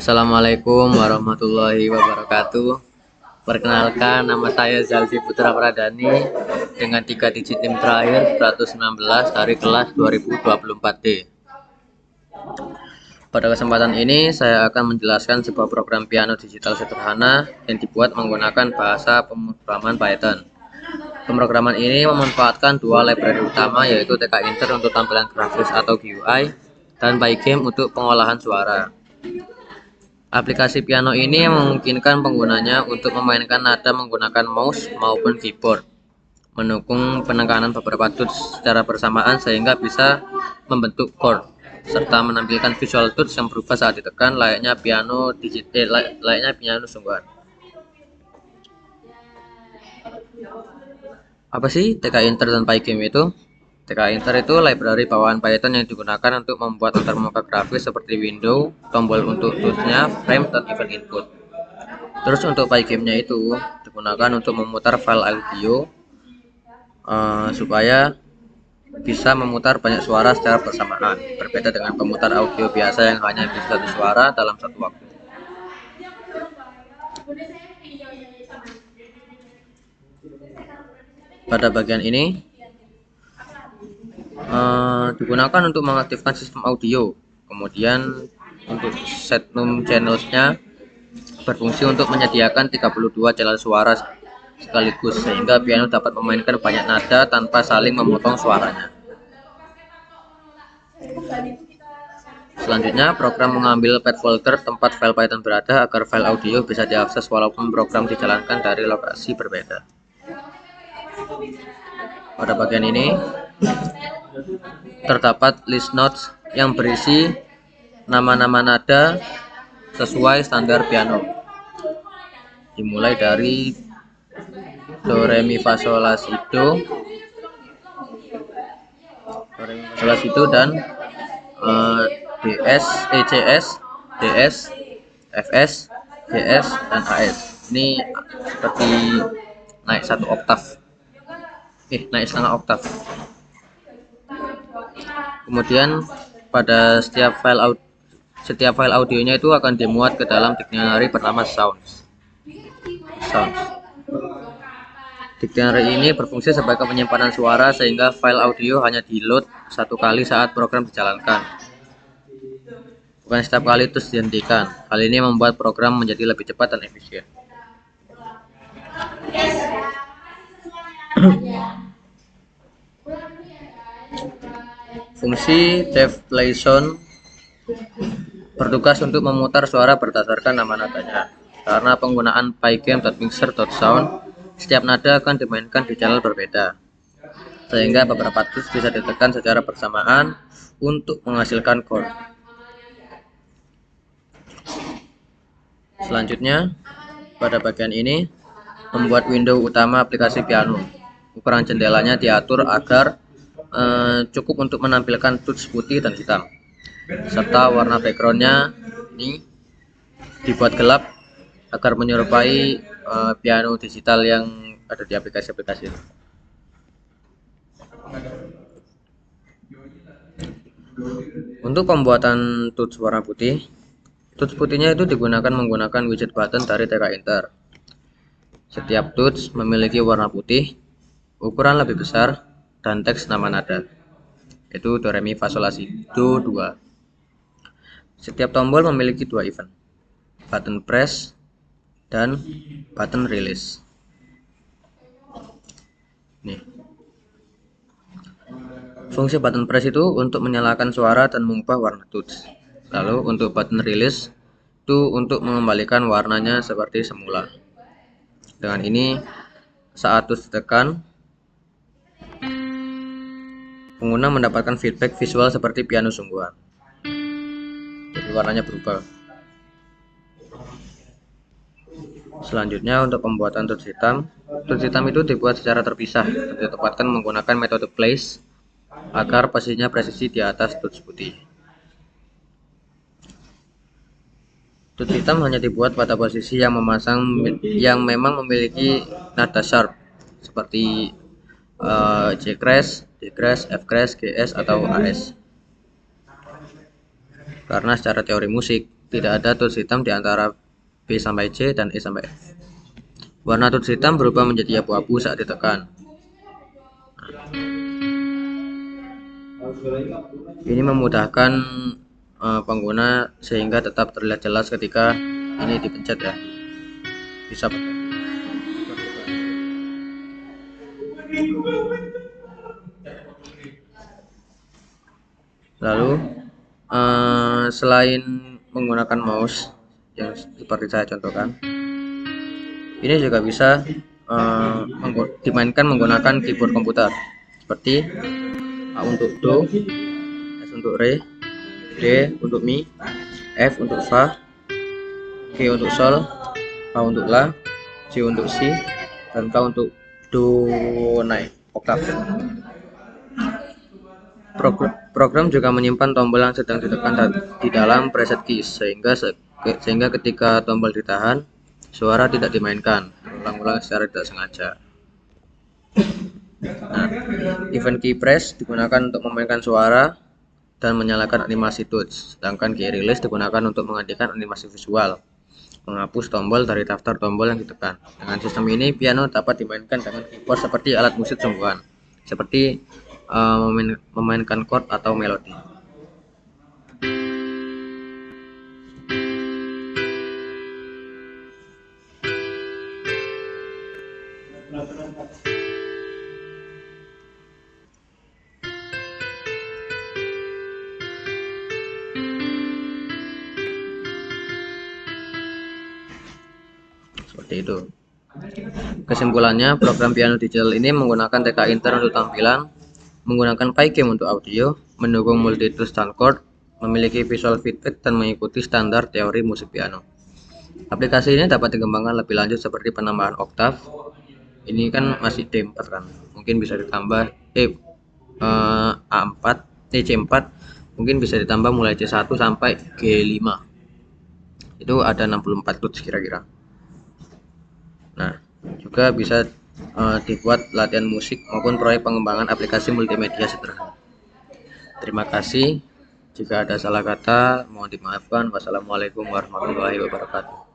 Assalamualaikum warahmatullahi wabarakatuh. Perkenalkan, nama saya Zaldi Putra Pradani dengan 3 digit NIM terakhir 119 dari kelas 2024D. Pada kesempatan ini saya akan menjelaskan sebuah program piano digital sederhana yang dibuat menggunakan bahasa pemrograman Python. Pemrograman ini memanfaatkan dua library utama, yaitu TK-Inter untuk tampilan grafis atau GUI dan Pygame untuk pengolahan suara. Aplikasi piano ini memungkinkan penggunanya untuk memainkan nada menggunakan mouse maupun keyboard, mendukung penekanan beberapa touch secara bersamaan sehingga bisa membentuk chord, serta menampilkan visual touch yang berubah saat ditekan layaknya piano sungguhan. Apa sih TK-Inter dan Pygame itu? TK-Inter itu library bawaan Python yang digunakan untuk membuat antarmuka grafis seperti window, tombol untuk touch-nya, frame, dan event input. Terus untuk Pygame-nya itu digunakan untuk memutar file audio supaya bisa memutar banyak suara secara bersamaan, berbeda dengan pemutar audio biasa yang hanya bisa satu suara dalam satu waktu. Pada bagian ini digunakan untuk mengaktifkan sistem audio, kemudian untuk set num channels-nya berfungsi untuk menyediakan 32 channel suara sekaligus sehingga piano dapat memainkan banyak nada tanpa saling memotong suaranya. Selanjutnya, program mengambil path folder tempat file Python berada agar file audio bisa diakses walaupun program dijalankan dari lokasi berbeda. Pada bagian ini terdapat list notes yang berisi nama-nama nada sesuai standar piano, dimulai dari do, re, mi, fa, sol, la, si, do, dan DS, ECS, DS, FS, GS, dan AS. Ini seperti naik satu oktav, naik setengah oktav. Kemudian pada setiap file audionya itu akan dimuat ke dalam dictionary bernama sounds. Dictionary ini berfungsi sebagai penyimpanan suara sehingga file audio hanya di-load satu kali saat program dijalankan, bukan setiap kali terus dihentikan. Hal ini membuat program menjadi lebih cepat dan efisien. Fungsi def play sound bertugas untuk memutar suara berdasarkan nama nadanya. Karena penggunaan pygame.mixer.sound, setiap nada akan dimainkan di channel berbeda, sehingga beberapa touch bisa ditekan secara bersamaan untuk menghasilkan chord. Selanjutnya, pada bagian ini membuat window utama aplikasi piano. Ukuran jendelanya diatur agar cukup untuk menampilkan touch putih dan hitam, serta warna backgroundnya ini dibuat gelap agar menyerupai piano digital yang ada di aplikasi-aplikasi ini. Untuk pembuatan touch warna putih, touch putihnya itu digunakan menggunakan widget button dari TK-Inter. Setiap touch memiliki warna putih, ukuran lebih besar, dan teks nama nada, yaitu do, re, mi, fa, sol, la, si, do 2. Setiap tombol memiliki dua event, button press dan button release. Nih. Fungsi button press itu untuk menyalakan suara dan mengubah warna touch. Lalu untuk button release itu untuk mengembalikan warnanya seperti semula. Dengan ini, saat touch ditekan, pengguna mendapatkan feedback visual seperti piano sungguhan. Jadi warnanya berubah. Selanjutnya untuk pembuatan touch hitam. Touch hitam itu dibuat secara terpisah dan ditempatkan menggunakan metode place agar posisinya presisi di atas touch putih. Touch hitam hanya dibuat pada posisi yang memang memiliki nada sharp seperti J crash, D crash, F crash, GS atau AS. Karena secara teori musik, tidak ada tuts hitam di antara B sampai C dan E sampai F. Warna tuts hitam berubah menjadi abu-abu saat ditekan. Ini memudahkan pengguna sehingga tetap terlihat jelas ketika ini dipencet ya. Bisa lalu selain menggunakan mouse yang seperti saya contohkan, ini juga bisa dimainkan menggunakan keyboard komputer seperti A untuk do, S untuk re, D untuk mi, F untuk fa, G untuk sol, H untuk la, C untuk si, dan K untuk do naik oktav. Program juga menyimpan tombol yang sedang ditekan di dalam preset keys sehingga ketika tombol ditahan, suara tidak dimainkan ulang-ulang secara tidak sengaja. Nah, event key press digunakan untuk memainkan suara dan menyalakan animasi touch, sedangkan key release digunakan untuk menghentikan animasi visual, menghapus tombol dari daftar tombol yang ditekan. Dengan sistem ini, piano dapat dimainkan dengan keyboard seperti alat musik sungguhan, seperti memainkan chord atau melodi. Seperti itu. Kesimpulannya, program piano digital ini menggunakan TK Inter untuk tampilan, menggunakan Pygame untuk audio, mendukung multitools dan chord, memiliki visual feedback, dan mengikuti standar teori musik piano. Aplikasi ini dapat dikembangkan lebih lanjut seperti penambahan oktav. Ini kan masih D4 kan, mungkin bisa ditambah A4, C4, mungkin bisa ditambah mulai C1 sampai G5. Itu ada 64 tuts kira-kira. Nah, juga bisa dibuat latihan musik maupun proyek pengembangan aplikasi multimedia sederhana. Terima kasih. Jika ada salah kata, mohon dimaafkan. Wassalamualaikum warahmatullahi wabarakatuh.